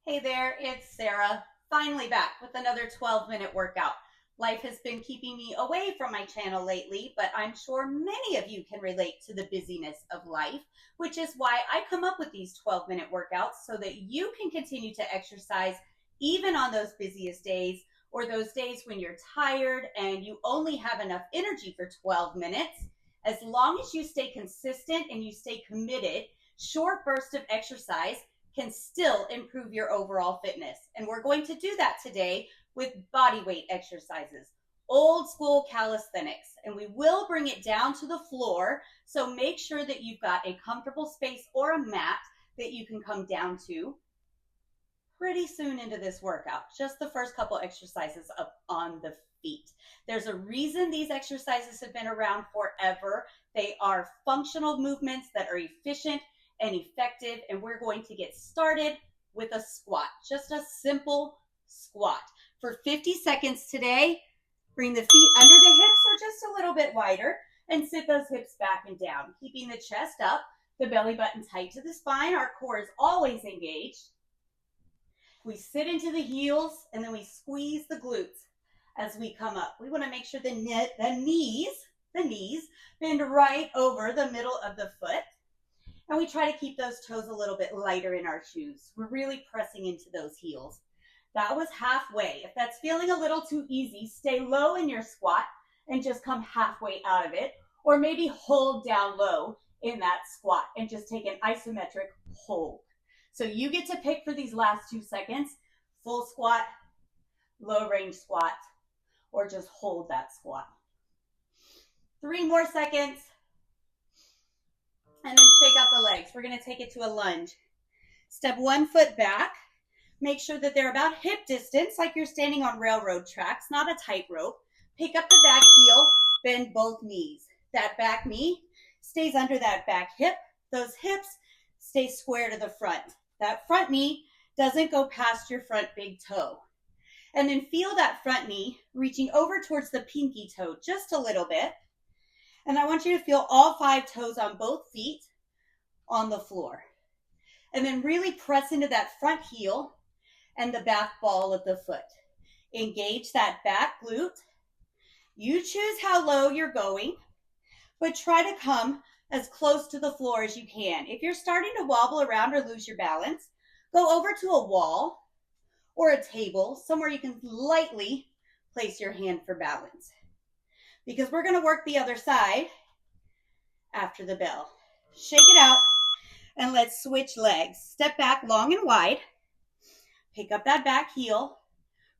Hey there, it's Sarah, finally back with another 12-minute workout. Life has been keeping me away from my channel lately, but I'm sure many of you can relate to the busyness of life, which is why I come up with these 12-minute workouts so that you can continue to exercise even on those busiest days or those days when you're tired and you only have enough energy for 12 minutes. As long as you stay consistent and you stay committed, short bursts of exercise can still improve your overall fitness. And we're going to do that today with body weight exercises, old school calisthenics. And we will bring it down to the floor. So make sure that you've got a comfortable space or a mat that you can come down to pretty soon into this workout. Just the first couple exercises up on the feet. There's a reason these exercises have been around forever. They are functional movements that are efficient and effective, and we're going to get started with a squat, just a simple squat. For 50 seconds today, bring the feet under the hips or just a little bit wider and sit those hips back and down, keeping the chest up, the belly button tight to the spine. Our core is always engaged. We sit into the heels and then we squeeze the glutes as we come up. We want to make sure the knees bend right over the middle of the foot. And we try to keep those toes a little bit lighter in our shoes. We're really pressing into those heels. That was halfway. If that's feeling a little too easy, stay low in your squat and just come halfway out of it. Or maybe hold down low in that squat and just take an isometric hold. So you get to pick for these last 2 seconds, full squat, low range squat, or just hold that squat. 3 more seconds. And then shake out the legs. We're going to take it to a lunge. Step 1 foot back. Make sure that they're about hip distance, like you're standing on railroad tracks, not a tightrope. Pick up the back heel, bend both knees. That back knee stays under that back hip. Those hips stay square to the front. That front knee doesn't go past your front big toe. And then feel that front knee reaching over towards the pinky toe just a little bit. And I want you to feel all 5 toes on both feet on the floor. And then really press into that front heel and the back ball of the foot. Engage that back glute. You choose how low you're going, but try to come as close to the floor as you can. If you're starting to wobble around or lose your balance, go over to a wall or a table, somewhere you can lightly place your hand for balance. Because we're going to work the other side after the bell. Shake it out and let's switch legs. Step back long and wide. Pick up that back heel.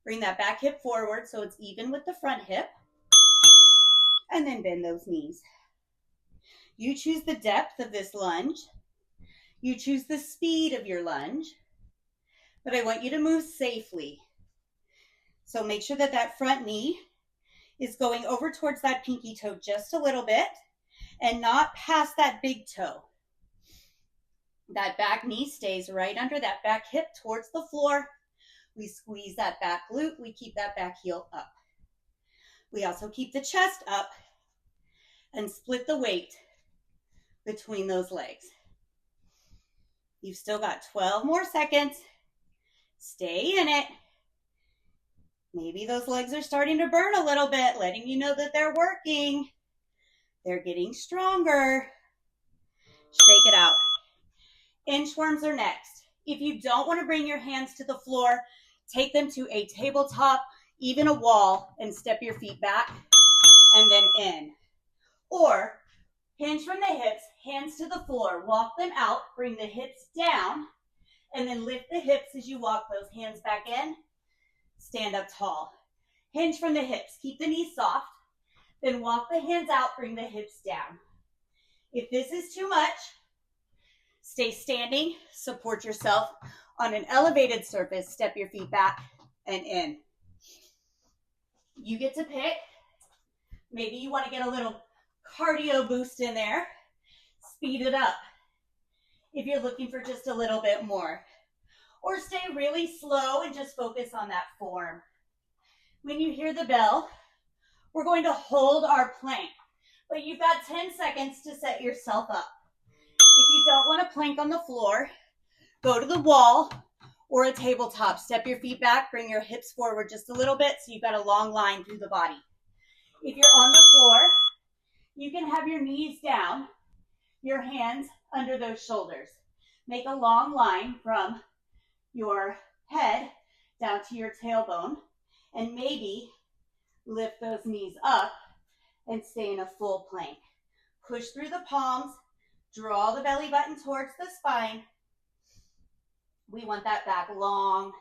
Bring that back hip forward so it's even with the front hip. And then bend those knees. You choose the depth of this lunge. You choose the speed of your lunge. But I want you to move safely. So make sure that that front knee is going over towards that pinky toe just a little bit and not past that big toe. That back knee stays right under that back hip towards the floor. We squeeze that back glute. We keep that back heel up. We also keep the chest up and split the weight between those legs. You've still got 12 more seconds. Stay in it. Maybe those legs are starting to burn a little bit, letting you know that they're working. They're getting stronger. Shake it out. Inchworms are next. If you don't want to bring your hands to the floor, take them to a tabletop, even a wall, and step your feet back and then in. Or hinge from the hips, hands to the floor, walk them out, bring the hips down, and then lift the hips as you walk those hands back in. Stand up tall. Hinge from the hips. Keep the knees soft. Then walk the hands out. Bring the hips down. If this is too much, stay standing. Support yourself on an elevated surface. Step your feet back and in. You get to pick. Maybe you want to get a little cardio boost in there. Speed it up if you're looking for just a little bit more. Or stay really slow and just focus on that form. When you hear the bell, we're going to hold our plank, but you've got 10 seconds to set yourself up. If you don't want to plank on the floor, go to the wall or a tabletop. Step your feet back, bring your hips forward just a little bit so you've got a long line through the body. If you're on the floor, you can have your knees down, your hands under those shoulders. Make a long line from your head down to your tailbone, and maybe lift those knees up and stay in a full plank. Push through the palms, draw the belly button towards the spine. We want that back long,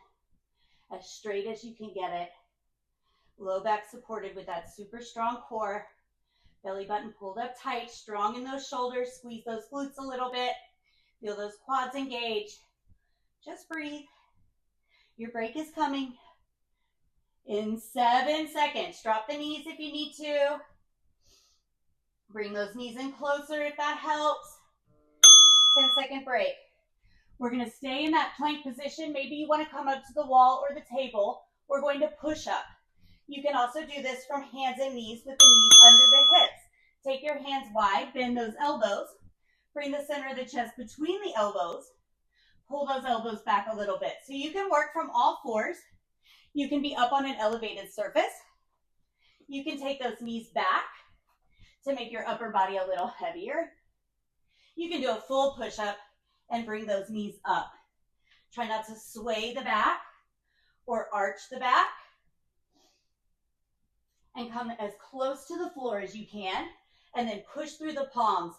as straight as you can get it. Low back supported with that super strong core. Belly button pulled up tight, strong in those shoulders. Squeeze those glutes a little bit. Feel those quads engage. Just breathe. Your break is coming. In 7 seconds, drop the knees if you need to. Bring those knees in closer if that helps. 10-second break. We're going to stay in that plank position. Maybe you want to come up to the wall or the table. We're going to push up. You can also do this from hands and knees with the knees under the hips. Take your hands wide, bend those elbows. Bring the center of the chest between the elbows. Pull those elbows back a little bit. So you can work from all fours. You can be up on an elevated surface. You can take those knees back to make your upper body a little heavier. You can do a full push-up and bring those knees up. Try not to sway the back or arch the back. And come as close to the floor as you can, and then push through the palms.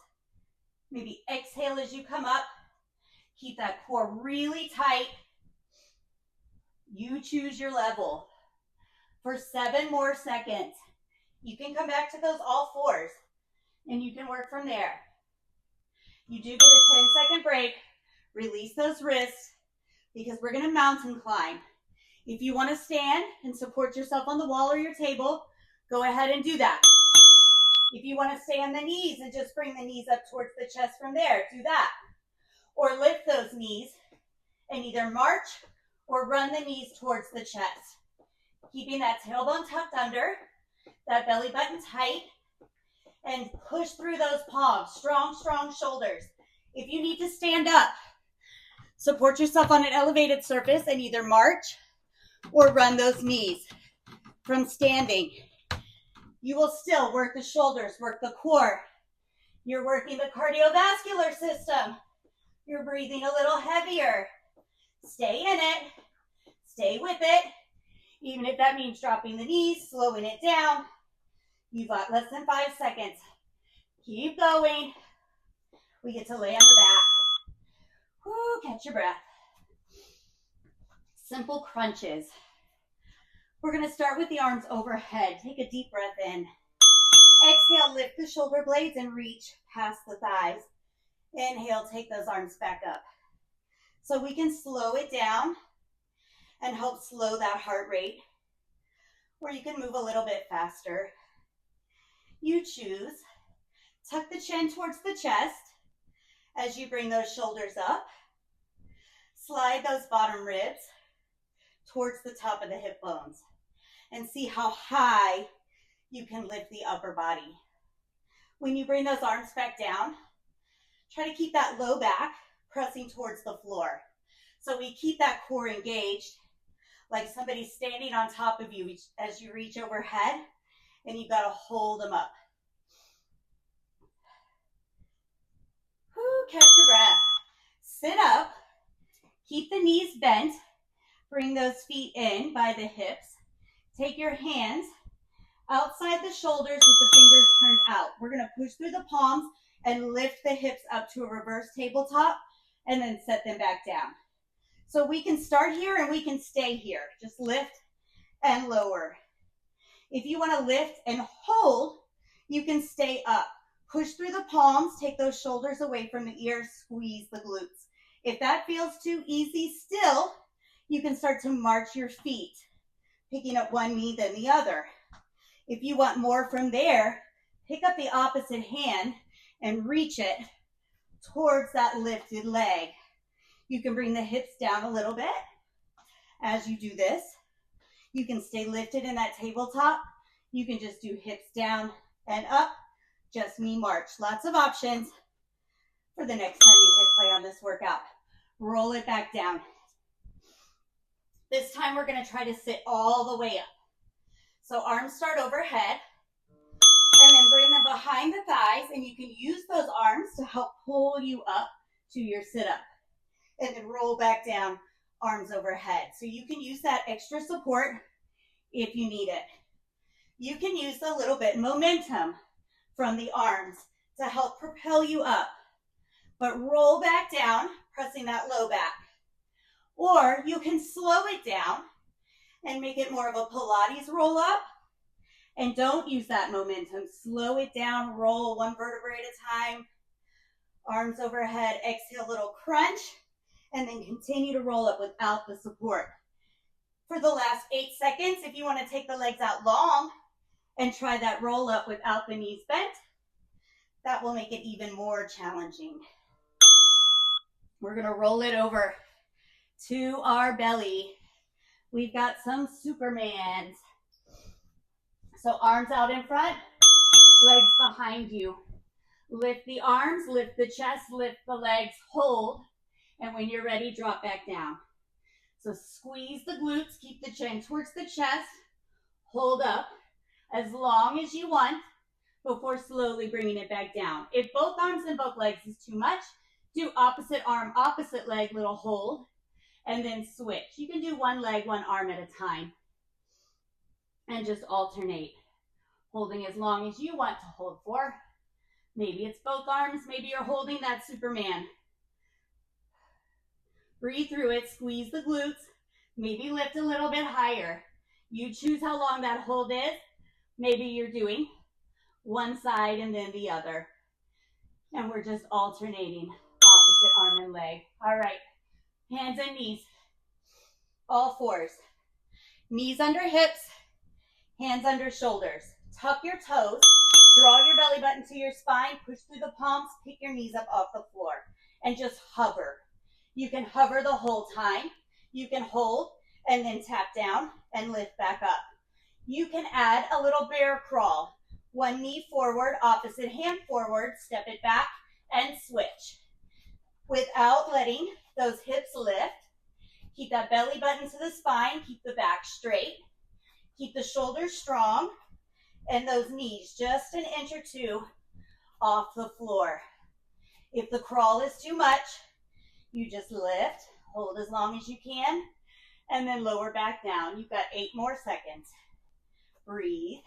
Maybe exhale as you come up. Keep that core really tight. You choose your level. For 7 more seconds, you can come back to those all fours, and you can work from there. You do get a 10-second break. Release those wrists, because we're going to mountain climb. If you want to stand and support yourself on the wall or your table, go ahead and do that. If you want to stay on the knees and just bring the knees up towards the chest from there, do that. Or lift those knees and either march or run the knees towards the chest. Keeping that tailbone tucked under, that belly button tight, and push through those palms. Strong, strong shoulders. If you need to stand up, support yourself on an elevated surface and either march or run those knees from standing. You will still work the shoulders, work the core. You're working the cardiovascular system. You're breathing a little heavier. Stay in it. Stay with it. Even if that means dropping the knees, slowing it down. You've got less than 5 seconds. Keep going. We get to lay on the back. Woo, catch your breath. Simple crunches. We're going to start with the arms overhead. Take a deep breath in. Exhale, lift the shoulder blades and reach past the thighs. Inhale, take those arms back up. So we can slow it down and help slow that heart rate. Or you can move a little bit faster. You choose. Tuck the chin towards the chest as you bring those shoulders up. Slide those bottom ribs towards the top of the hip bones. And see how high you can lift the upper body. When you bring those arms back down, try to keep that low back pressing towards the floor. So we keep that core engaged, like somebody's standing on top of you as you reach overhead, and you've got to hold them up. Whew, catch your breath. Sit up, keep the knees bent, bring those feet in by the hips. Take your hands outside the shoulders with the fingers turned out. We're going to push through the palms and lift the hips up to a reverse tabletop and then set them back down. So we can start here and we can stay here. Just lift and lower. If you want to lift and hold, you can stay up. Push through the palms, take those shoulders away from the ears, squeeze the glutes. If that feels too easy still, you can start to march your feet, picking up one knee then the other. If you want more from there, pick up the opposite hand and reach it towards that lifted leg. You can bring the hips down a little bit as you do this. You can stay lifted in that tabletop. You can just do hips down and up, just knee march. Lots of options for the next time you hit play on this workout. Roll it back down. This time we're going to try to sit all the way up. So arms start overhead, and then bring them behind the thighs, and you can use those arms to help pull you up to your sit-up. And then roll back down, arms overhead. So you can use that extra support if you need it. You can use a little bit momentum from the arms to help propel you up. But roll back down, pressing that low back. Or you can slow it down and make it more of a Pilates roll up. And don't use that momentum. Slow it down, roll one vertebrae at a time. Arms overhead, exhale, little crunch, and then continue to roll up without the support. For the last 8 seconds, if you want to take the legs out long and try that roll up without the knees bent, that will make it even more challenging. We're going to roll it over to our belly. We've got some Supermans. So arms out in front, legs behind you. Lift the arms, lift the chest, lift the legs, hold. And when you're ready, drop back down. So squeeze the glutes, keep the chin towards the chest, hold up as long as you want before slowly bringing it back down. If both arms and both legs is too much, do opposite arm, opposite leg, little hold, and then switch. You can do one leg, one arm at a time. And just alternate, holding as long as you want to hold for. Maybe it's both arms, maybe you're holding that Superman. Breathe through it, squeeze the glutes, maybe lift a little bit higher. You choose how long that hold is. Maybe you're doing one side and then the other. And we're just alternating opposite arm and leg. All right, hands and knees, all fours. Knees under hips, hands under shoulders. Tuck your toes, draw your belly button to your spine, push through the palms, pick your knees up off the floor, and just hover. You can hover the whole time. You can hold and then tap down and lift back up. You can add a little bear crawl. One knee forward, opposite hand forward, step it back and switch. Without letting those hips lift, keep that belly button to the spine, keep the back straight, keep the shoulders strong, and those knees just an inch or two off the floor. If the crawl is too much, you just lift, hold as long as you can, and then lower back down. You've got 8 more seconds. Breathe.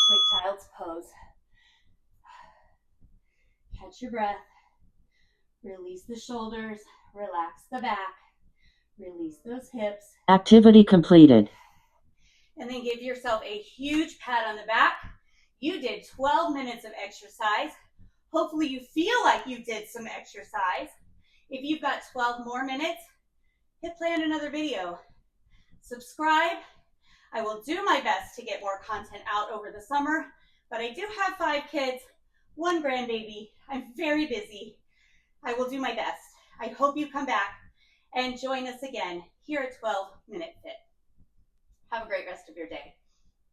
Quick child's pose. Catch your breath. Release the shoulders, relax the back, release those hips. Activity completed. And then give yourself a huge pat on the back. You did 12 minutes of exercise. Hopefully you feel like you did some exercise. If you've got 12 more minutes, hit play on another video. Subscribe. I will do my best to get more content out over the summer, but I do have 5 kids, 1 grandbaby. I'm very busy. I will do my best. I hope you come back and join us again here at 12 Minute Fit. Have a great rest of your day.